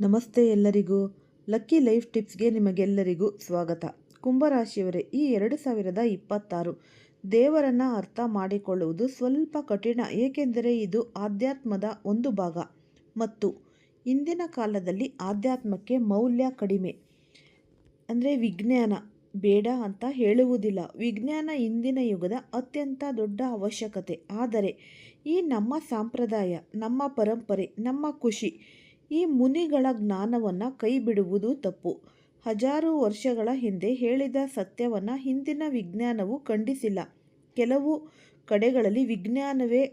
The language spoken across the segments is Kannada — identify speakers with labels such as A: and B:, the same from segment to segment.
A: ನಮಸ್ತೆ ಎಲ್ಲರಿಗೂ. ಲಕ್ಕಿ ಲೈಫ್ ಟಿಪ್ಸ್ಗೆ ನಿಮಗೆಲ್ಲರಿಗೂ ಸ್ವಾಗತ. ಕುಂಭರಾಶಿಯವರೇ, ಈ 2026 ದೇವರನ್ನು ಅರ್ಥ ಮಾಡಿಕೊಳ್ಳುವುದು ಸ್ವಲ್ಪ ಕಠಿಣ, ಏಕೆಂದರೆ ಇದು ಆಧ್ಯಾತ್ಮದ ಒಂದು ಭಾಗ ಮತ್ತು ಇಂದಿನ ಕಾಲದಲ್ಲಿ ಆಧ್ಯಾತ್ಮಕ್ಕೆ ಮೌಲ್ಯ ಕಡಿಮೆ. ಅಂದರೆ ವಿಜ್ಞಾನ ಬೇಡ ಅಂತ ಹೇಳುವುದಿಲ್ಲ. ವಿಜ್ಞಾನ ಇಂದಿನ ಯುಗದ ಅತ್ಯಂತ ದೊಡ್ಡ ಅವಶ್ಯಕತೆ. ಆದರೆ ಈ ನಮ್ಮ ಸಂಪ್ರದಾಯ, ನಮ್ಮ ಪರಂಪರೆ, ನಮ್ಮ ಖುಷಿ, ಈ ಮುನಿಗಳ ಜ್ಞಾನವನ್ನು ಕೈ ಬಿಡುವುದು ತಪ್ಪು. 1000 ವರ್ಷಗಳ ಹಿಂದೆ ಹೇಳಿದ ಸತ್ಯವನ್ನು ಹಿಂದಿನ ವಿಜ್ಞಾನವು ಖಂಡಿಸಿಲ್ಲ. ಕೆಲವು ಕಡೆಗಳಲ್ಲಿ ವಿಜ್ಞಾನವೇ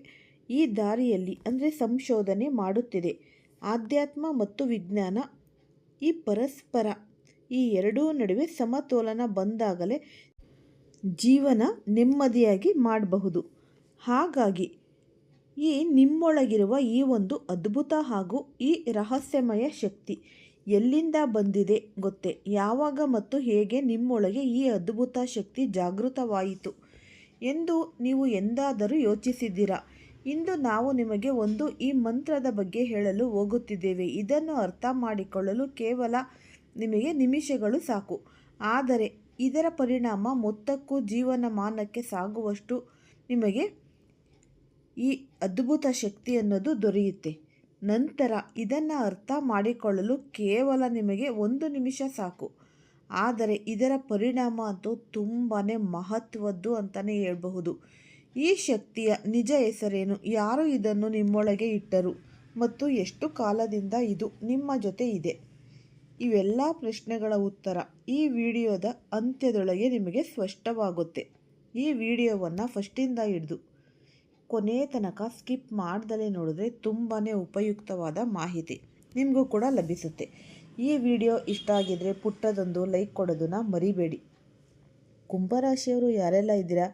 A: ಈ ದಾರಿಯಲ್ಲಿ ಅಂದರೆ ಸಂಶೋಧನೆ ಮಾಡುತ್ತಿದೆ. ಆಧ್ಯಾತ್ಮ ಮತ್ತು ವಿಜ್ಞಾನ ಈ ಪರಸ್ಪರ ಈ ಎರಡೂ ನಡುವೆ ಸಮತೋಲನ ಬಂದಾಗಲೇ ಜೀವನ ನೆಮ್ಮದಿಯಾಗಿ ಮಾಡಬಹುದು. ಹಾಗಾಗಿ ಈ ನಿಮ್ಮೊಳಗಿರುವ ಈ ಒಂದು ಅದ್ಭುತ ಹಾಗೂ ಈ ರಹಸ್ಯಮಯ ಶಕ್ತಿ ಎಲ್ಲಿಂದ ಬಂದಿದೆ ಗೊತ್ತೇ? ಯಾವಾಗ ಮತ್ತು ಹೇಗೆ ನಿಮ್ಮೊಳಗೆ ಈ ಅದ್ಭುತ ಶಕ್ತಿ ಜಾಗೃತವಾಯಿತು ಎಂದು ನೀವು ಎಂದಾದರೂ ಯೋಚಿಸಿದ್ದೀರಾ? ಇಂದು ನಾವು ನಿಮಗೆ ಈ ಮಂತ್ರದ ಬಗ್ಗೆ ಹೇಳಲು ಹೋಗುತ್ತಿದ್ದೇವೆ. ಇದನ್ನು ಅರ್ಥ ಮಾಡಿಕೊಳ್ಳಲು ಕೇವಲ ನಿಮಗೆ ನಿಮಿಷಗಳು ಸಾಕು. ಆದರೆ ಇದರ ಪರಿಣಾಮ ಮೊತ್ತಕ್ಕೂ ಜೀವನಮಾನಕ್ಕೆ ಸಾಗುವಷ್ಟು ನಿಮಗೆ ಈ ಅದ್ಭುತ ಶಕ್ತಿ ಅನ್ನೋದು ದೊರೆಯುತ್ತೆ. ನಂತರ ಇದನ್ನು ಅರ್ಥ ಮಾಡಿಕೊಳ್ಳಲು ಕೇವಲ ನಿಮಗೆ 1 ನಿಮಿಷ ಸಾಕು. ಆದರೆ ಇದರ ಪರಿಣಾಮ ಅಂತೂ ತುಂಬಾ ಮಹತ್ವದ್ದು ಅಂತಲೇ ಹೇಳಬಹುದು. ಈ ಶಕ್ತಿಯ ನಿಜ ಹೆಸರೇನು? ಯಾರು ಇದನ್ನು ನಿಮ್ಮೊಳಗೆ ಇಟ್ಟರು ಮತ್ತು ಎಷ್ಟು ಕಾಲದಿಂದ ಇದು ನಿಮ್ಮ ಜೊತೆ ಇದೆ? ಇವೆಲ್ಲ ಪ್ರಶ್ನೆಗಳ ಉತ್ತರ ಈ ವಿಡಿಯೋದ ಅಂತ್ಯದೊಳಗೆ ನಿಮಗೆ ಸ್ಪಷ್ಟವಾಗುತ್ತೆ. ಈ ವಿಡಿಯೋವನ್ನು ಫಸ್ಟಿಂದ ಹಿಡಿದು ಕೊನೆ ತನಕ ಸ್ಕಿಪ್ ಮಾಡ್ದಲೇ ನೋಡಿದ್ರೆ ತುಂಬಾ ಉಪಯುಕ್ತವಾದ ಮಾಹಿತಿ ನಿಮಗೂ ಕೂಡ ಲಭಿಸುತ್ತೆ. ಈ ವಿಡಿಯೋ ಇಷ್ಟ ಆಗಿದ್ರೆ ಪುಟ್ಟದೊಂದು ಲೈಕ್ ಕೊಡೋದನ್ನು ಮರಿಬೇಡಿ. ಕುಂಭರಾಶಿಯವರು ಯಾರೆಲ್ಲ ಇದ್ದೀರಾ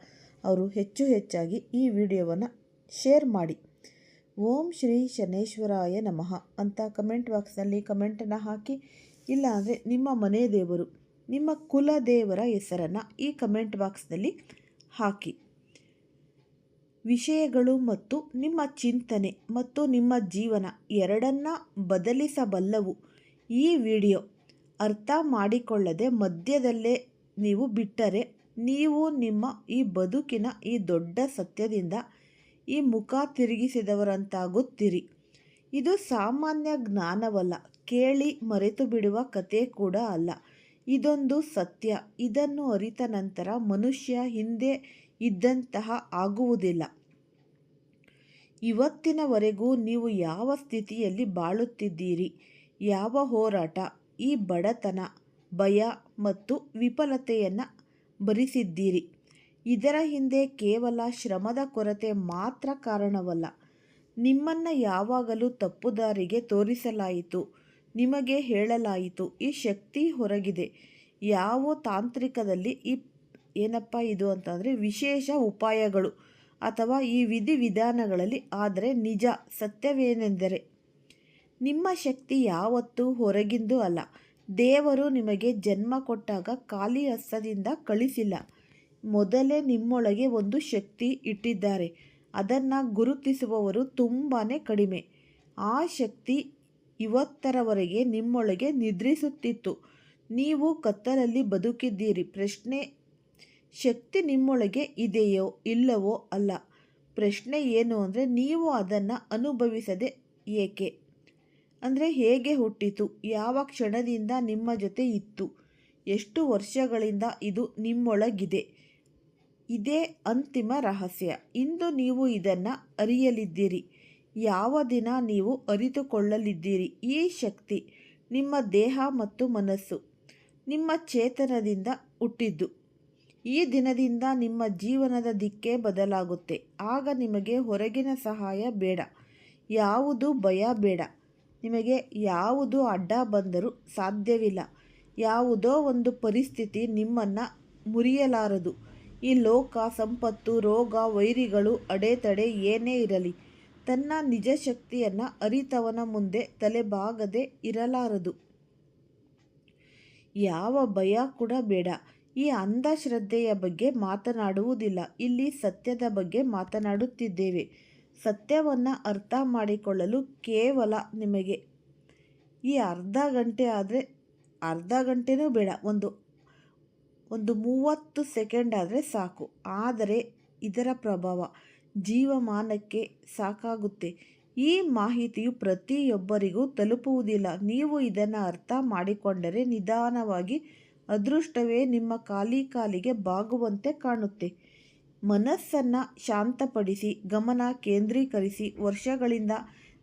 A: ಅವರು ಹೆಚ್ಚಾಗಿ ಈ ವಿಡಿಯೋವನ್ನು ಶೇರ್ ಮಾಡಿ. ಓಂ ಶ್ರೀ ಶನೇಶ್ವರಾಯ ನಮಃ ಅಂತ ಕಮೆಂಟ್ ಬಾಕ್ಸ್ನಲ್ಲಿ ಕಮೆಂಟನ್ನು ಹಾಕಿ. ಇಲ್ಲ ಅಂದರೆ ನಿಮ್ಮ ಮನೆ ದೇವರು, ನಿಮ್ಮ ಕುಲ ದೇವರ ಹೆಸರನ್ನು ಈ ಕಮೆಂಟ್ ಬಾಕ್ಸ್ನಲ್ಲಿ ಹಾಕಿ. ವಿಷಯಗಳು ಮತ್ತು ನಿಮ್ಮ ಚಿಂತನೆ ಮತ್ತು ನಿಮ್ಮ ಜೀವನ ಎರಡನ್ನ ಬದಲಿಸಬಲ್ಲವು. ಈ ವಿಡಿಯೋ ಅರ್ಥ ಮಾಡಿಕೊಳ್ಳದೆ ಮಧ್ಯದಲ್ಲೇ ನೀವು ಬಿಟ್ಟರೆ ನೀವು ನಿಮ್ಮ ಈ ಬದುಕಿನ ಈ ದೊಡ್ಡ ಸತ್ಯದಿಂದ ಈ ಮುಖ ತಿರುಗಿಸಿದವರಂತಾಗುತ್ತೀರಿ. ಇದು ಸಾಮಾನ್ಯ ಜ್ಞಾನವಲ್ಲ, ಕೇಳಿ ಮರೆತು ಬಿಡುವ ಕತೆ ಕೂಡ ಅಲ್ಲ. ಇದೊಂದು ಸತ್ಯ. ಇದನ್ನು ಅರಿತ ನಂತರ ಮನುಷ್ಯ ಹಿಂದೆ ಇದ್ದಂತಹ ಆಗುವುದಿಲ್ಲ. ಇವತ್ತಿನವರೆಗೂ ನೀವು ಯಾವ ಸ್ಥಿತಿಯಲ್ಲಿ ಬಾಳುತ್ತಿದ್ದೀರಿ, ಯಾವ ಹೋರಾಟ, ಈ ಬಡತನ, ಭಯ ಮತ್ತು ವಿಫಲತೆಯನ್ನು ಭರಿಸಿದ್ದೀರಿ, ಇದರ ಹಿಂದೆ ಕೇವಲ ಶ್ರಮದ ಕೊರತೆ ಮಾತ್ರ ಕಾರಣವಲ್ಲ. ನಿಮ್ಮನ್ನು ಯಾವಾಗಲೂ ತಪ್ಪುದಾರಿಗೆ ತೋರಿಸಲಾಯಿತು. ನಿಮಗೆ ಹೇಳಲಾಯಿತು ಈ ಶಕ್ತಿ ಹೊರಗಿದೆ. ಯಾವ ತಾಂತ್ರಿಕದಲ್ಲಿ ಇದು ಅಂತಂದರೆ ವಿಶೇಷ ಉಪಾಯಗಳು ಅಥವಾ ಈ ವಿಧಿವಿಧಾನಗಳಲ್ಲಿ. ಆದರೆ ನಿಜ ಸತ್ಯವೇನೆಂದರೆ ನಿಮ್ಮ ಶಕ್ತಿ ಯಾವತ್ತೂ ಹೊರಗಿಂದು ಅಲ್ಲ. ದೇವರು ನಿಮಗೆ ಜನ್ಮ ಕೊಟ್ಟಾಗ ಖಾಲಿ ಹಸ್ತದಿಂದ ಕಳಿಸಿಲ್ಲ. ಮೊದಲೇ ನಿಮ್ಮೊಳಗೆ ಒಂದು ಶಕ್ತಿ ಇಟ್ಟಿದ್ದಾರೆ. ಅದನ್ನು ಗುರುತಿಸುವವರು ತುಂಬಾ ಕಡಿಮೆ. ಆ ಶಕ್ತಿ ಇವತ್ತರವರೆಗೆ ನಿಮ್ಮೊಳಗೆ ನಿದ್ರಿಸುತ್ತಿತ್ತು. ನೀವು ಕತ್ತಲಲ್ಲಿ ಬದುಕಿದ್ದೀರಿ. ಪ್ರಶ್ನೆ ಶಕ್ತಿ ನಿಮ್ಮೊಳಗೆ ಇದೆಯೋ ಇಲ್ಲವೋ ಅಲ್ಲ. ಪ್ರಶ್ನೆ ಏನು ಅಂದರೆ ನೀವು ಅದನ್ನು ಅನುಭವಿಸದೆ ಏಕೆ? ಅಂದರೆ ಹೇಗೆ ಹುಟ್ಟಿತು? ಯಾವ ಕ್ಷಣದಿಂದ ನಿಮ್ಮ ಜೊತೆ ಇತ್ತು? ಎಷ್ಟು ವರ್ಷಗಳಿಂದ ಇದು ನಿಮ್ಮೊಳಗಿದೆ? ಇದೇ ಅಂತಿಮ ರಹಸ್ಯ. ಇಂದು ನೀವು ಇದನ್ನು ಅರಿಯಲಿದ್ದೀರಿ. ಯಾವ ದಿನ ನೀವು ಅರಿತುಕೊಳ್ಳಲಿದ್ದೀರಿ ಈ ಶಕ್ತಿ ನಿಮ್ಮ ದೇಹ ಮತ್ತು ಮನಸ್ಸು, ನಿಮ್ಮ ಚೇತನದಿಂದ ಹುಟ್ಟಿದ್ದು. ಈ ದಿನದಿಂದ ನಿಮ್ಮ ಜೀವನದ ದಿಕ್ಕೇ ಬದಲಾಗುತ್ತೆ. ಆಗ ನಿಮಗೆ ಹೊರಗಿನ ಸಹಾಯ ಬೇಡ, ಯಾವುದು ಭಯ ಬೇಡ. ನಿಮಗೆ ಯಾವುದು ಅಡ್ಡ ಬಂದರೂ ಸಾಧ್ಯವಿಲ್ಲ. ಯಾವುದೋ ಒಂದು ಪರಿಸ್ಥಿತಿ ನಿಮ್ಮನ್ನು ಮುರಿಯಲಾರದು. ಈ ಲೋಕ, ಸಂಪತ್ತು, ರೋಗ, ವೈರಿಗಳು, ಅಡೆತಡೆ ಏನೇ ಇರಲಿ ತನ್ನ ನಿಜ ಶಕ್ತಿಯನ್ನು ಅರಿತವನ ಮುಂದೆ ತಲೆಬಾಗದೆ ಇರಲಾರದು. ಯಾವ ಭಯ ಕೂಡ ಬೇಡ. ಈ ಅಂಧಶ್ರದ್ಧೆಯ ಬಗ್ಗೆ ಮಾತನಾಡುವುದಿಲ್ಲ. ಇಲ್ಲಿ ಸತ್ಯದ ಬಗ್ಗೆ ಮಾತನಾಡುತ್ತಿದ್ದೇವೆ. ಸತ್ಯವನ್ನು ಅರ್ಥ ಮಾಡಿಕೊಳ್ಳಲು ಕೇವಲ ನಿಮಗೆ ಈ ಅರ್ಧ ಗಂಟೆ ಆದರೆ ಅರ್ಧ ಗಂಟೆನೂ ಬೇಡ, ಒಂದು 30 ಸೆಕೆಂಡ್ ಆದರೆ ಸಾಕು. ಆದರೆ ಇದರ ಪ್ರಭಾವ ಜೀವಮಾನಕ್ಕೆ ಸಾಕಾಗುತ್ತೆ. ಈ ಮಾಹಿತಿಯು ಪ್ರತಿಯೊಬ್ಬರಿಗೂ ತಲುಪುವುದಿಲ್ಲ. ನೀವು ಇದನ್ನು ಅರ್ಥ ಮಾಡಿಕೊಂಡರೆ ನಿಧಾನವಾಗಿ ಅದೃಷ್ಟವೇ ನಿಮ್ಮ ಕಾಲಿಗೆ ಬಾಗುವಂತೆ ಕಾಣುತ್ತೆ. ಮನಸ್ಸನ್ನು ಶಾಂತಪಡಿಸಿ, ಗಮನ ಕೇಂದ್ರೀಕರಿಸಿ. ವರ್ಷಗಳಿಂದ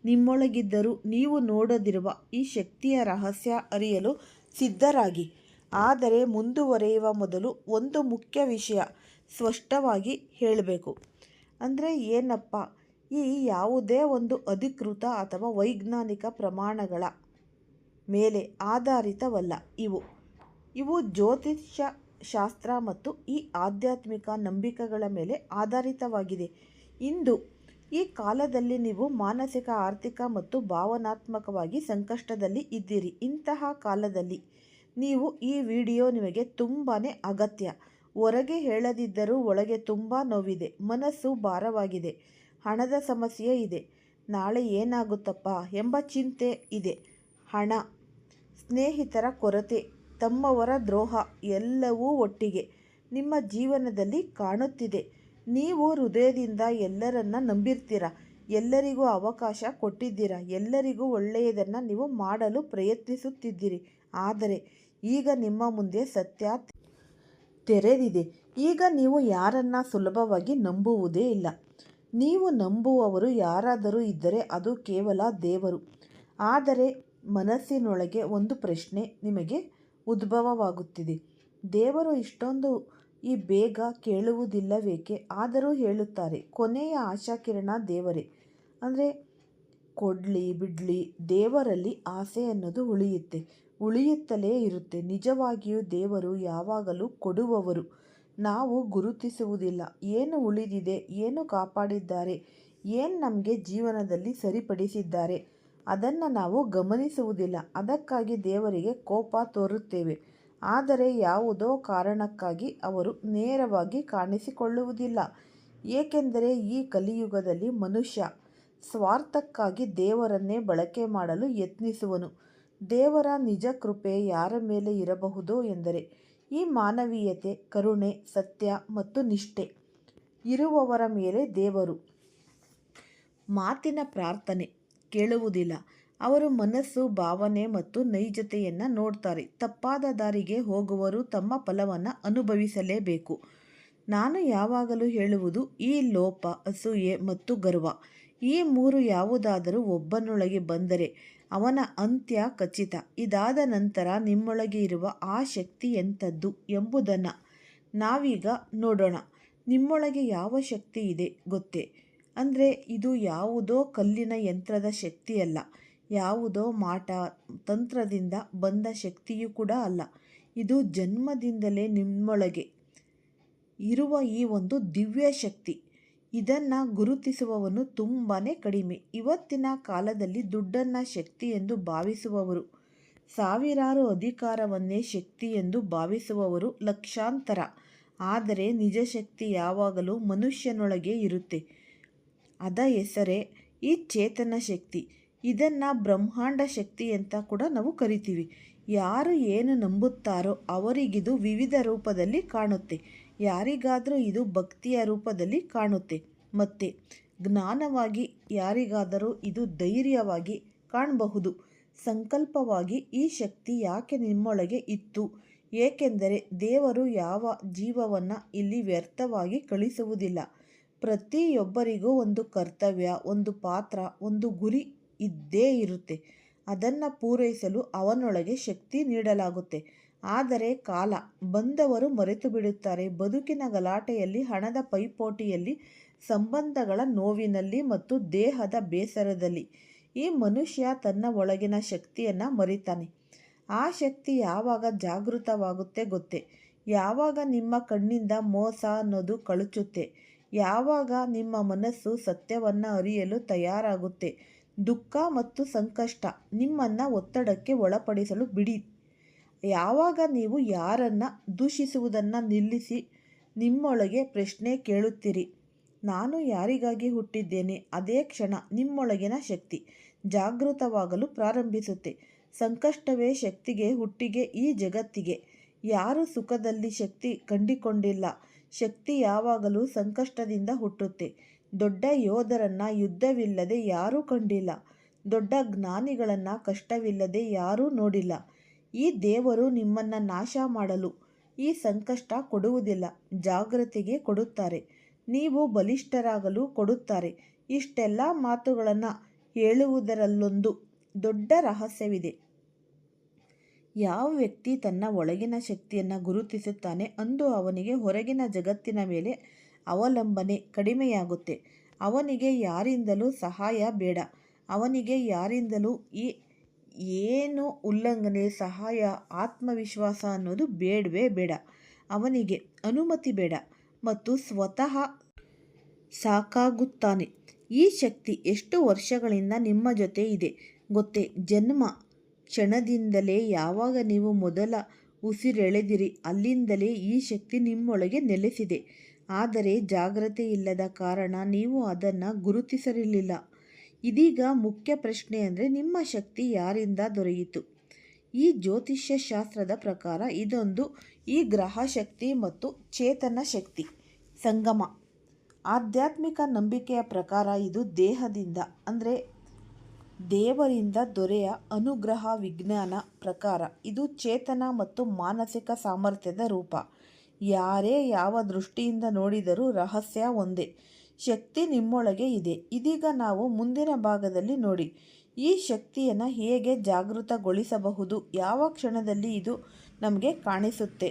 A: ನಿಮ್ಮೊಳಗಿದ್ದರೂ ನೀವು ನೋಡದಿರುವ ಈ ಶಕ್ತಿಯ ರಹಸ್ಯ ಅರಿಯಲು ಸಿದ್ಧರಾಗಿ. ಆದರೆ ಮುಂದುವರಿಯುವ ಮೊದಲು ಒಂದು ಮುಖ್ಯ ವಿಷಯ ಸ್ಪಷ್ಟವಾಗಿ ಹೇಳಬೇಕು. ಅಂದರೆ ಏನಪ್ಪ, ಈ ಯಾವುದೇ ಒಂದು ಅಧಿಕೃತ ಅಥವಾ ವೈಜ್ಞಾನಿಕ ಪ್ರಮಾಣಗಳ ಮೇಲೆ ಆಧಾರಿತವಲ್ಲ. ಇವು ಜ್ಯೋತಿಷ್ಯ ಶಾಸ್ತ್ರ ಮತ್ತು ಈ ಆಧ್ಯಾತ್ಮಿಕ ನಂಬಿಕೆಗಳ ಮೇಲೆ ಆಧಾರಿತವಾಗಿದೆ. ಇಂದು ಈ ಕಾಲದಲ್ಲಿ ನೀವು ಮಾನಸಿಕ, ಆರ್ಥಿಕ ಮತ್ತು ಭಾವನಾತ್ಮಕವಾಗಿ ಸಂಕಷ್ಟದಲ್ಲಿ ಇದ್ದೀರಿ. ಇಂತಹ ಕಾಲದಲ್ಲಿ ನೀವು ಈ ವಿಡಿಯೋ ನಿಮಗೆ ತುಂಬಾ ಅಗತ್ಯ. ಹೊರಗೆ ಹೇಳದಿದ್ದರೂ ಒಳಗೆ ತುಂಬ ನೋವಿದೆ, ಮನಸ್ಸು ಭಾರವಾಗಿದೆ, ಹಣದ ಸಮಸ್ಯೆ ಇದೆ, ನಾಳೆ ಏನಾಗುತ್ತಪ್ಪ ಎಂಬ ಚಿಂತೆ ಇದೆ. ಹಣ, ಸ್ನೇಹಿತರ ಕೊರತೆ, ತಮ್ಮವರ ದ್ರೋಹ ಎಲ್ಲವೂ ಒಟ್ಟಿಗೆ ನಿಮ್ಮ ಜೀವನದಲ್ಲಿ ಕಾಣುತ್ತಿದೆ. ನೀವು ಹೃದಯದಿಂದ ಎಲ್ಲರನ್ನ ನಂಬಿರ್ತೀರ, ಎಲ್ಲರಿಗೂ ಅವಕಾಶ ಕೊಟ್ಟಿದ್ದೀರಾ, ಎಲ್ಲರಿಗೂ ಒಳ್ಳೆಯದನ್ನು ನೀವು ಮಾಡಲು ಪ್ರಯತ್ನಿಸುತ್ತಿದ್ದೀರಿ. ಆದರೆ ಈಗ ನಿಮ್ಮ ಮುಂದೆ ಸತ್ಯ ತೆರೆದಿದೆ. ಈಗ ನೀವು ಯಾರನ್ನ ಸುಲಭವಾಗಿ ನಂಬುವುದೇ ಇಲ್ಲ. ನೀವು ನಂಬುವವರು ಯಾರಾದರೂ ಇದ್ದರೆ ಅದು ಕೇವಲ ದೇವರು. ಆದರೆ ಮನಸ್ಸಿನೊಳಗೆ ಒಂದು ಪ್ರಶ್ನೆ ನಿಮಗೆ ಉದ್ಭವವಾಗುತ್ತಿದೆ. ದೇವರು ಇಷ್ಟೊಂದು ಬೇಗ ಕೇಳುವುದಿಲ್ಲವೇಕೆ? ಆದರೂ ಹೇಳುತ್ತಾರೆ, ಕೊನೆಯ ಆಶಾಕಿರಣ ದೇವರೇ. ಅಂದರೆ ಕೊಡ್ಲಿ ಬಿಡ್ಲಿ, ದೇವರಲ್ಲಿ ಆಸೆ ಅನ್ನೋದು ಉಳಿಯುತ್ತಲೇ ಇರುತ್ತೆ. ನಿಜವಾಗಿಯೂ ದೇವರು ಯಾವಾಗಲೂ ಕೊಡುವವರು. ನಾವು ಗುರುತಿಸುವುದಿಲ್ಲ. ಏನು ಉಳಿದಿದೆ, ಏನು ಕಾಪಾಡಿದ್ದಾರೆ, ಏನು ನಮಗೆ ಜೀವನದಲ್ಲಿ ಸರಿಪಡಿಸಿದ್ದಾರೆ, ಅದನ್ನು ನಾವು ಗಮನಿಸುವುದಿಲ್ಲ. ಅದಕ್ಕಾಗಿ ದೇವರಿಗೆ ಕೋಪ ತೋರುತ್ತೇವೆ. ಆದರೆ ಯಾವುದೋ ಕಾರಣಕ್ಕಾಗಿ ಅವರು ನೇರವಾಗಿ ಕಾಣಿಸಿಕೊಳ್ಳುವುದಿಲ್ಲ. ಏಕೆಂದರೆ ಈ ಕಲಿಯುಗದಲ್ಲಿ ಮನುಷ್ಯ ಸ್ವಾರ್ಥಕ್ಕಾಗಿ ದೇವರನ್ನೇ ಬಳಕೆ ಮಾಡಲು ಯತ್ನಿಸುವನು. ದೇವರ ನಿಜ ಕೃಪೆ ಯಾರ ಮೇಲೆ ಇರಬಹುದು ಎಂದರೆ ಈ ಮಾನವೀಯತೆ, ಕರುಣೆ, ಸತ್ಯ ಮತ್ತು ನಿಷ್ಠೆ ಇರುವವರ ಮೇಲೆ. ದೇವರು ಮಾತಿನ ಪ್ರಾರ್ಥನೆ ಕೇಳುವುದಿಲ್ಲ. ಅವರು ಮನಸ್ಸು, ಭಾವನೆ ಮತ್ತು ನೈಜತೆಯನ್ನು ನೋಡ್ತಾರೆ. ತಪ್ಪಾದ ದಾರಿಗೆ ಹೋಗುವರು ತಮ್ಮ ಫಲವನ್ನು ಅನುಭವಿಸಲೇಬೇಕು. ನಾನು ಯಾವಾಗಲೂ ಹೇಳುವುದು, ಈ ಲೋಪ, ಅಸೂಯೆ ಮತ್ತು ಗರ್ವ, ಈ ಮೂರು ಯಾವುದಾದರೂ ಒಬ್ಬನೊಳಗೆ ಬಂದರೆ ಅವನ ಅಂತ್ಯ ಖಚಿತ. ಇದಾದ ನಂತರ ನಿಮ್ಮೊಳಗೆ ಇರುವ ಆ ಶಕ್ತಿ ಎಂಥದ್ದು ಎಂಬುದನ್ನು ನಾವೀಗ ನೋಡೋಣ. ನಿಮ್ಮೊಳಗೆ ಯಾವ ಶಕ್ತಿ ಇದೆ ಗೊತ್ತೇ? ಅಂದರೆ ಇದು ಯಾವುದೋ ಕಲ್ಲಿನ ಯಂತ್ರದ ಶಕ್ತಿಯಲ್ಲ, ಯಾವುದೋ ಮಾಟ ತಂತ್ರದಿಂದ ಬಂದ ಶಕ್ತಿಯೂ ಕೂಡ ಅಲ್ಲ. ಇದು ಜನ್ಮದಿಂದಲೇ ನಿಮ್ಮೊಳಗೆ ಇರುವ ಈ ಒಂದು ದಿವ್ಯ ಶಕ್ತಿ. ಇದನ್ನು ಗುರುತಿಸುವವನು ತುಂಬಾ ಕಡಿಮೆ. ಇವತ್ತಿನ ಕಾಲದಲ್ಲಿ ದುಡ್ಡನ್ನು ಶಕ್ತಿ ಎಂದು ಭಾವಿಸುವವರು ಸಾವಿರಾರು, ಅಧಿಕಾರವನ್ನೇ ಶಕ್ತಿ ಎಂದು ಭಾವಿಸುವವರು ಲಕ್ಷಾಂತರ. ಆದರೆ ನಿಜ ಶಕ್ತಿ ಯಾವಾಗಲೂ ಮನುಷ್ಯನೊಳಗೆ ಇರುತ್ತೆ. ಅದ ಹೆಸರೇ ಈ ಚೇತನ ಶಕ್ತಿ. ಇದನ್ನು ಬ್ರಹ್ಮಾಂಡ ಶಕ್ತಿ ಅಂತ ಕೂಡ ನಾವು ಕರಿತೀವಿ. ಯಾರು ಏನು ನಂಬುತ್ತಾರೋ ಅವರಿಗಿದು ವಿವಿಧ ರೂಪದಲ್ಲಿ ಕಾಣುತ್ತೆ. ಯಾರಿಗಾದರೂ ಇದು ಭಕ್ತಿಯ ರೂಪದಲ್ಲಿ ಕಾಣುತ್ತೆ, ಮತ್ತು ಜ್ಞಾನವಾಗಿ ಯಾರಿಗಾದರೂ ಇದು ಧೈರ್ಯವಾಗಿ ಕಾಣಬಹುದು. ಸಂಕಲ್ಪವಾಗಿ ಈ ಶಕ್ತಿ ಯಾಕೆ ನಿಮ್ಮೊಳಗೆ ಇತ್ತು? ಏಕೆಂದರೆ ದೇವರು ಯಾವ ಜೀವವನ್ನು ಇಲ್ಲಿ ವ್ಯರ್ಥವಾಗಿ ಕಳಿಸುವುದಿಲ್ಲ. ಪ್ರತಿಯೊಬ್ಬರಿಗೂ ಒಂದು ಕರ್ತವ್ಯ, ಒಂದು ಪಾತ್ರ, ಒಂದು ಗುರಿ ಇದ್ದೇ ಇರುತ್ತೆ. ಅದನ್ನು ಪೂರೈಸಲು ಅವನೊಳಗೆ ಶಕ್ತಿ ನೀಡಲಾಗುತ್ತೆ. ಆದರೆ ಕಾಲ ಬಂದವರು ಮರೆತು ಬಿಡುತ್ತಾರೆ. ಬದುಕಿನ ಗಲಾಟೆಯಲ್ಲಿ, ಹಣದ ಪೈಪೋಟಿಯಲ್ಲಿ, ಸಂಬಂಧಗಳ ನೋವಿನಲ್ಲಿ ಮತ್ತು ದೇಹದ ಬೇಸರದಲ್ಲಿ ಈ ಮನುಷ್ಯ ತನ್ನ ಒಳಗಿನ ಶಕ್ತಿಯನ್ನು ಮರಿತಾನೆ. ಆ ಶಕ್ತಿ ಯಾವಾಗ ಜಾಗೃತವಾಗುತ್ತೆ ಗೊತ್ತೇ? ಯಾವಾಗ ನಿಮ್ಮ ಕಣ್ಣಿಂದ ಮೋಸ ಅನ್ನೋದು ಕಳಚುತ್ತೆ, ಯಾವಾಗ ನಿಮ್ಮ ಮನಸ್ಸು ಸತ್ಯವನ್ನು ಅರಿಯಲು ತಯಾರಾಗುತ್ತೆ. ದುಃಖ ಮತ್ತು ಸಂಕಷ್ಟ ನಿಮ್ಮನ್ನು ಒತ್ತಡಕ್ಕೆ ಒಳಪಡಿಸಲು ಬಿಡಿ. ಯಾವಾಗ ನೀವು ಯಾರನ್ನು ದೂಷಿಸುವುದನ್ನು ನಿಲ್ಲಿಸಿ ನಿಮ್ಮೊಳಗೆ ಪ್ರಶ್ನೆ ಕೇಳುತ್ತೀರಿ, ನಾನು ಯಾರಿಗಾಗಿ ಹುಟ್ಟಿದ್ದೇನೆ, ಅದೇ ಕ್ಷಣ ನಿಮ್ಮೊಳಗಿನ ಶಕ್ತಿ ಜಾಗೃತವಾಗಲು ಪ್ರಾರಂಭಿಸುತ್ತೆ. ಸಂಕಷ್ಟವೇ ಶಕ್ತಿಗೆ ಹುಟ್ಟಿಗೆ ಈ ಜಗತ್ತಿಗೆ. ಯಾರು ಸುಖದಲ್ಲಿ ಶಕ್ತಿ ಕಂಡುಕೊಂಡಿಲ್ಲ. ಶಕ್ತಿ ಯಾವಾಗಲೂ ಸಂಕಷ್ಟದಿಂದ ಹುಟ್ಟುತ್ತೆ. ದೊಡ್ಡ ಯೋಧರನ್ನ ಯುದ್ಧವಿಲ್ಲದೆ ಯಾರೂ ಕಂಡಿಲ್ಲ. ದೊಡ್ಡ ಜ್ಞಾನಿಗಳನ್ನ ಕಷ್ಟವಿಲ್ಲದೆ ಯಾರೂ ನೋಡಿಲ್ಲ. ಈ ದೇವರು ನಿಮ್ಮನ್ನು ನಾಶ ಮಾಡಲು ಈ ಸಂಕಷ್ಟ ಕೊಡುವುದಿಲ್ಲ, ಜಾಗೃತಿಗೆ ಕೊಡುತ್ತಾರೆ. ನೀವು ಬಲಿಷ್ಠರಾಗಲು ಕೊಡುತ್ತಾರೆ. ಇಷ್ಟೆಲ್ಲ ಮಾತುಗಳನ್ನು ಹೇಳುವುದರಲ್ಲೊಂದು ದೊಡ್ಡ ರಹಸ್ಯವಿದೆ. ಯಾವ ವ್ಯಕ್ತಿ ತನ್ನ ಒಳಗಿನ ಶಕ್ತಿಯನ್ನು ಗುರುತಿಸುತ್ತಾನೆ ಅಂದು ಅವನಿಗೆ ಹೊರಗಿನ ಜಗತ್ತಿನ ಮೇಲೆ ಅವಲಂಬನೆ ಕಡಿಮೆಯಾಗುತ್ತೆ. ಅವನಿಗೆ ಯಾರಿಂದಲೂ ಸಹಾಯ ಬೇಡ. ಅವನಿಗೆ ಯಾರಿಂದಲೂ ಏನು ಉಲ್ಲಂಘನೆ, ಸಹಾಯ, ಆತ್ಮವಿಶ್ವಾಸ ಅನ್ನೋದು ಬೇಡವೇ ಬೇಡ. ಅವನಿಗೆ ಅನುಮತಿ ಬೇಡ ಮತ್ತು ಸ್ವತಃ ಸಾಕಾಗುತ್ತಾನೆ. ಈ ಶಕ್ತಿ ಎಷ್ಟು ವರ್ಷಗಳಿಂದ ನಿಮ್ಮ ಜೊತೆ ಇದೆ ಗೊತ್ತೇ? ಜನ್ಮ ಕ್ಷಣದಿಂದಲೇ ಯಾವಾಗ ನೀವು ಮೊದಲ ಉಸಿರೆಳೆದಿರಿ ಅಲ್ಲಿಂದಲೇ ಈ ಶಕ್ತಿ ನಿಮ್ಮೊಳಗೆ ನೆಲೆಸಿದೆ. ಆದರೆ ಜಾಗ್ರತೆ ಇಲ್ಲದ ಕಾರಣ ನೀವು ಅದನ್ನು ಗುರುತಿಸಿರಲಿಲ್ಲ. ಇದೀಗ ಮುಖ್ಯ ಪ್ರಶ್ನೆ ಅಂದರೆ ನಿಮ್ಮ ಶಕ್ತಿ ಯಾರಿಂದ ದೊರೆಯಿತು? ಈ ಜ್ಯೋತಿಷ್ಯ ಶಾಸ್ತ್ರದ ಪ್ರಕಾರ ಇದೊಂದು ಈ ಗ್ರಹ ಶಕ್ತಿ ಮತ್ತು ಚೇತನ ಶಕ್ತಿ ಸಂಗಮ. ಆಧ್ಯಾತ್ಮಿಕ ನಂಬಿಕೆಯ ಪ್ರಕಾರ ಇದು ದೇಹದಿಂದ ಅಂದರೆ ದೇವರಿಂದ ದೊರೆಯ ಅನುಗ್ರಹ. ವಿಜ್ಞಾನ ಪ್ರಕಾರ ಇದು ಚೇತನ ಮತ್ತು ಮಾನಸಿಕ ಸಾಮರ್ಥ್ಯದ ರೂಪ. ಯಾರೇ ಯಾವ ದೃಷ್ಟಿಯಿಂದ ನೋಡಿದರೂ ರಹಸ್ಯ ಒಂದೇ, ಶಕ್ತಿ ನಿಮ್ಮೊಳಗೆ ಇದೆ. ಇದೀಗ ನಾವು ಮುಂದಿನ ಭಾಗದಲ್ಲಿ ನೋಡಿ ಈ ಶಕ್ತಿಯನ್ನು ಹೇಗೆ ಜಾಗೃತಗೊಳಿಸಬಹುದು, ಯಾವ ಕ್ಷಣದಲ್ಲಿ ಇದು ನಮಗೆ ಕಾಣಿಸುತ್ತೆ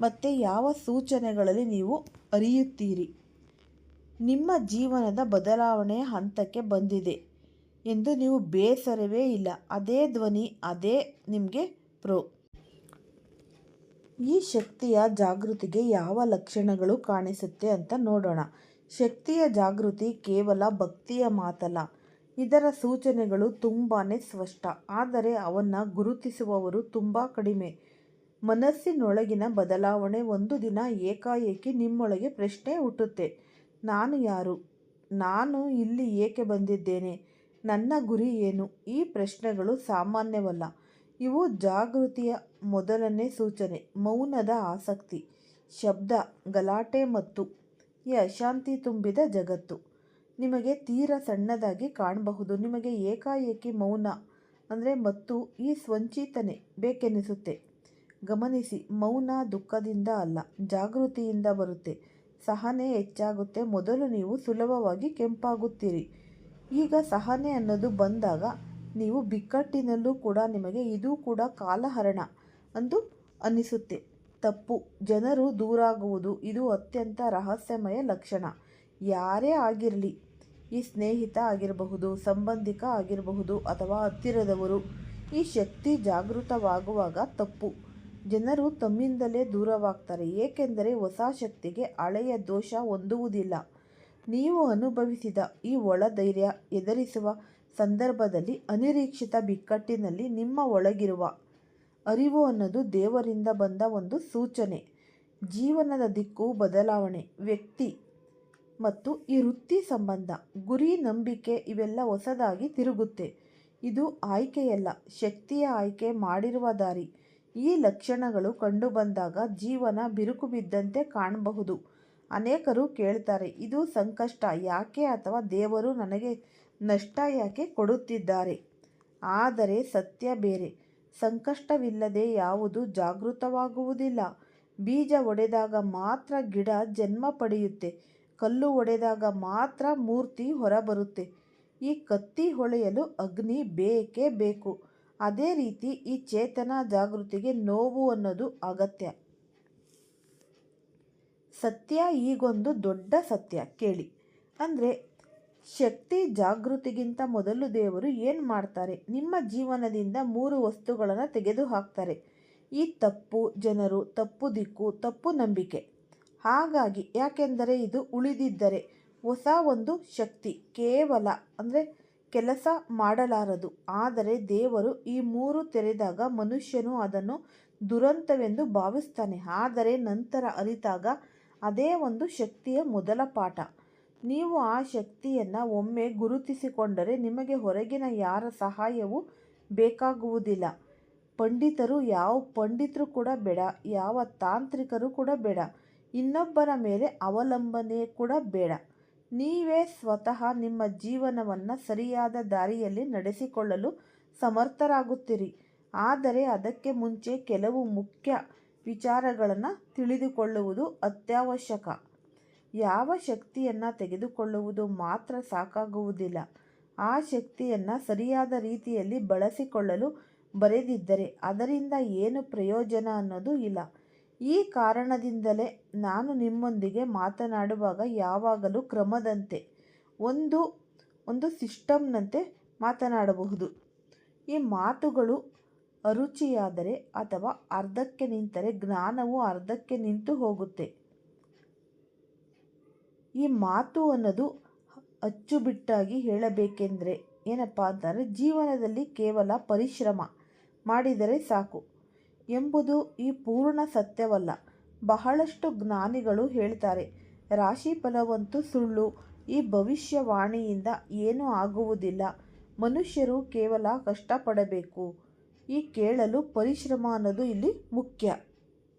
A: ಮತ್ತು ಯಾವ ಸೂಚನೆಗಳಲ್ಲಿ ನೀವು ಅರಿಯುತ್ತೀರಿ. ನಿಮ್ಮ ಜೀವನದ ಬದಲಾವಣೆಯ ಹಂತಕ್ಕೆ ಬಂದಿದೆ ಎಂದು ನೀವು ಬೇಸರವೇ ಇಲ್ಲ. ಅದೇ ಧ್ವನಿ, ಅದೇ ನಿಮಗೆ ಪ್ರೋ. ಈ ಶಕ್ತಿಯ ಜಾಗೃತಿಗೆ ಯಾವ ಲಕ್ಷಣಗಳು ಕಾಣಿಸುತ್ತೆ ಅಂತ ನೋಡೋಣ. ಶಕ್ತಿಯ ಜಾಗೃತಿ ಕೇವಲ ಭಕ್ತಿಯ ಮಾತಲ್ಲ. ಇದರ ಸೂಚನೆಗಳು ತುಂಬಾ ಸ್ಪಷ್ಟ, ಆದರೆ ಅವನ್ನು ಗುರುತಿಸುವವರು ತುಂಬ ಕಡಿಮೆ. ಮನಸ್ಸಿನೊಳಗಿನ ಬದಲಾವಣೆ. ಒಂದು ದಿನ ಏಕಾಏಕಿ ನಿಮ್ಮೊಳಗೆ ಪ್ರಶ್ನೆ ಹುಟ್ಟುತ್ತೆ, ನಾನು ಯಾರು? ನಾನು ಇಲ್ಲಿ ಏಕೆ ಬಂದಿದ್ದೇನೆ? ನನ್ನ ಗುರಿ ಏನು? ಈ ಪ್ರಶ್ನೆಗಳು ಸಾಮಾನ್ಯವಲ್ಲ. ಇವು ಜಾಗೃತಿಯ ಮೊದಲನೇ ಸೂಚನೆ. ಮೌನದ ಆಸಕ್ತಿ. ಶಬ್ದ, ಗಲಾಟೆ ಮತ್ತು ಈ ಅಶಾಂತಿ ತುಂಬಿದ ಜಗತ್ತು ನಿಮಗೆ ತೀರಾ ಸಣ್ಣದಾಗಿ ಕಾಣಬಹುದು. ನಿಮಗೆ ಏಕಾಏಕಿ ಮೌನ ಮತ್ತು ಈ ಸ್ವಂಚಿತನೆ ಬೇಕೆನಿಸುತ್ತೆ. ಗಮನಿಸಿ, ಮೌನ ದುಃಖದಿಂದ ಅಲ್ಲ, ಜಾಗೃತಿಯಿಂದ ಬರುತ್ತೆ. ಸಹನೆ ಹೆಚ್ಚಾಗುತ್ತೆ. ಮೊದಲು ನೀವು ಸುಲಭವಾಗಿ ಕೆಂಪಾಗುತ್ತೀರಿ. ಈಗ ಸಹನೆ ಅನ್ನೋದು ಬಂದಾಗ ನೀವು ಬಿಕ್ಕಟ್ಟಿನಲ್ಲೂ ಕೂಡ ನಿಮಗೆ ಇದು ಕೂಡ ಕಾಲಹರಣ ಎಂದು ಅನಿಸುತ್ತೆ. ತಪ್ಪು. ಜನರು ದೂರಾಗುವುದು ಇದು ಅತ್ಯಂತ ರಹಸ್ಯಮಯ ಲಕ್ಷಣ. ಯಾರೇ ಆಗಿರಲಿ, ಈ ಸ್ನೇಹಿತ ಆಗಿರಬಹುದು, ಸಂಬಂಧಿಕ ಆಗಿರಬಹುದು ಅಥವಾ ಹತ್ತಿರದವರು. ಈ ಶಕ್ತಿ ಜಾಗೃತವಾಗುವಾಗ ತಪ್ಪು. ಜನರು ತಮ್ಮಿಂದಲೇ ದೂರವಾಗ್ತಾರೆ, ಏಕೆಂದರೆ ಹೊಸ ಶಕ್ತಿಗೆ ಹಳೆಯ ದೋಷ ಹೊಂದುವುದಿಲ್ಲ. ನೀವು ಅನುಭವಿಸಿದ ಈ ಒಳಧೈರ್ಯ ಎದುರಿಸುವ ಸಂದರ್ಭದಲ್ಲಿ ಅನಿರೀಕ್ಷಿತ ಬಿಕ್ಕಟ್ಟಿನಲ್ಲಿ ನಿಮ್ಮ ಒಳಗಿರುವ ಅರಿವು ಅನ್ನೋದು ದೇವರಿಂದ ಬಂದ ಒಂದು ಸೂಚನೆ. ಜೀವನದ ದಿಕ್ಕು ಬದಲಾವಣೆ. ವ್ಯಕ್ತಿ ಮತ್ತು ಈ ವೃತ್ತಿ ಸಂಬಂಧ, ಗುರಿ, ನಂಬಿಕೆ ಇವೆಲ್ಲ ಹೊಸದಾಗಿ ತಿರುಗುತ್ತೆ. ಇದು ಆಯ್ಕೆಯಲ್ಲ, ಶಕ್ತಿಯ ಆಯ್ಕೆ ಮಾಡಿರುವ ದಾರಿ. ಈ ಲಕ್ಷಣಗಳು ಕಂಡುಬಂದಾಗ ಜೀವನ ಬಿರುಕು ಬಿದ್ದಂತೆ ಕಾಣಬಹುದು. ಅನೇಕರು ಕೇಳ್ತಾರೆ, ಇದು ಸಂಕಷ್ಟ ಯಾಕೆ ಅಥವಾ ದೇವರು ನನಗೆ ನಷ್ಟ ಯಾಕೆ ಕೊಡುತ್ತಿದ್ದಾರೆ? ಆದರೆ ಸತ್ಯ ಬೇರೆ. ಸಂಕಷ್ಟವಿಲ್ಲದೆ ಯಾವುದು ಜಾಗೃತವಾಗುವುದಿಲ್ಲ. ಬೀಜ ಒಡೆದಾಗ ಮಾತ್ರ ಗಿಡ ಜನ್ಮ ಪಡೆಯುತ್ತೆ. ಕಲ್ಲು ಒಡೆದಾಗ ಮಾತ್ರ ಮೂರ್ತಿ ಹೊರಬರುತ್ತೆ. ಈ ಕತ್ತಿ ಹೊಳೆಯಲು ಅಗ್ನಿ ಬೇಕೇ ಬೇಕು. ಅದೇ ರೀತಿ ಈ ಚೇತನ ಜಾಗೃತಿಗೆ ನೋವು ಅನ್ನೋದು ಅಗತ್ಯ. ಸತ್ಯ. ಈಗೊಂದು ದೊಡ್ಡ ಸತ್ಯ ಕೇಳಿ. ಅಂದರೆ ಶಕ್ತಿ ಜಾಗೃತಿಗಿಂತ ಮೊದಲು ದೇವರು ಏನು ಮಾಡ್ತಾರೆ? ನಿಮ್ಮ ಜೀವನದಿಂದ 3 ವಸ್ತುಗಳನ್ನು ತೆಗೆದು ಹಾಕ್ತಾರೆ. ಈ ತಪ್ಪು ಜನರು, ತಪ್ಪು ದಿಕ್ಕು, ತಪ್ಪು ನಂಬಿಕೆ. ಹಾಗಾಗಿ ಯಾಕೆಂದರೆ ಇದು ಉಳಿದಿದ್ದರೆ ಹೊಸ ಒಂದು ಶಕ್ತಿ ಕೇವಲ ಕೆಲಸ ಮಾಡಲಾರದು. ಆದರೆ ದೇವರು ಈ 3 ತೆರೆದಾಗ ಮನುಷ್ಯನು ಅದನ್ನು ದುರಂತವೆಂದು ಭಾವಿಸ್ತಾನೆ. ಆದರೆ ನಂತರ ಅರಿತಾಗ ಅದೇ ಒಂದು ಶಕ್ತಿಯ ಮೊದಲ ಪಾಠ. ನೀವು ಆ ಶಕ್ತಿಯನ್ನು ಒಮ್ಮೆ ಗುರುತಿಸಿಕೊಂಡರೆ ನಿಮಗೆ ಹೊರಗಿನ ಯಾರ ಸಹಾಯವೂ ಬೇಕಾಗುವುದಿಲ್ಲ. ಪಂಡಿತರು ಯಾವ ಪಂಡಿತರು ಕೂಡ ಬೇಡ, ಯಾವ ತಾಂತ್ರಿಕರು ಕೂಡ ಬೇಡ, ಇನ್ನೊಬ್ಬರ ಮೇಲೆ ಅವಲಂಬನೆ ಕೂಡ ಬೇಡ. ನೀವೇ ಸ್ವತಃ ನಿಮ್ಮ ಜೀವನವನ್ನು ಸರಿಯಾದ ದಾರಿಯಲ್ಲಿ ನಡೆಸಿಕೊಳ್ಳಲು ಸಮರ್ಥರಾಗುತ್ತೀರಿ. ಆದರೆ ಅದಕ್ಕೆ ಮುಂಚೆ ಕೆಲವು ಮುಖ್ಯ ವಿಚಾರಗಳನ್ನು ತಿಳಿದುಕೊಳ್ಳುವುದು ಅತ್ಯವಶ್ಯಕ. ಯಾವ ಶಕ್ತಿಯನ್ನು ತೆಗೆದುಕೊಳ್ಳುವುದು ಮಾತ್ರ ಸಾಕಾಗುವುದಿಲ್ಲ. ಆ ಶಕ್ತಿಯನ್ನು ಸರಿಯಾದ ರೀತಿಯಲ್ಲಿ ಬಳಸಿಕೊಳ್ಳಲು ಬರದಿದ್ದರೆ ಅದರಿಂದ ಏನು ಪ್ರಯೋಜನ ಅನ್ನೋದು ಇಲ್ಲ. ಈ ಕಾರಣದಿಂದಲೇ ನಾನು ನಿಮ್ಮೊಂದಿಗೆ ಮಾತನಾಡುವಾಗ ಯಾವಾಗಲೂ ಕ್ರಮದಂತೆ, ಒಂದು ಸಿಸ್ಟಮ್ನಂತೆ ಮಾತನಾಡಬಹುದು. ಈ ಮಾತುಗಳು ಅರುಚಿಯಾದರೆ ಅಥವಾ ಅರ್ಧಕ್ಕೆ ನಿಂತರೆ ಜ್ಞಾನವು ಅರ್ಧಕ್ಕೆ ನಿಂತು ಹೋಗುತ್ತೆ. ಈ ಮಾತು ಅನ್ನೋದು ಅಚ್ಚುಬಿಟ್ಟಾಗಿ ಹೇಳಬೇಕೆಂದರೆ ಏನಪ್ಪ ಅಂತಂದರೆ, ಜೀವನದಲ್ಲಿ ಕೇವಲ ಪರಿಶ್ರಮ ಮಾಡಿದರೆ ಸಾಕು ಎಂಬುದು ಈ ಪೂರ್ಣ ಸತ್ಯವಲ್ಲ. ಬಹಳಷ್ಟು ಜ್ಞಾನಿಗಳು ಹೇಳ್ತಾರೆ, ರಾಶಿ ಫಲವಂತೂ ಸುಳ್ಳು, ಈ ಭವಿಷ್ಯವಾಣಿಯಿಂದ ಏನೂ ಆಗುವುದಿಲ್ಲ, ಮನುಷ್ಯರು ಕೇವಲ ಕಷ್ಟಪಡಬೇಕು. ಈ ಕೇಳಲು ಪರಿಶ್ರಮ ಅನ್ನೋದು ಇಲ್ಲಿ ಮುಖ್ಯ.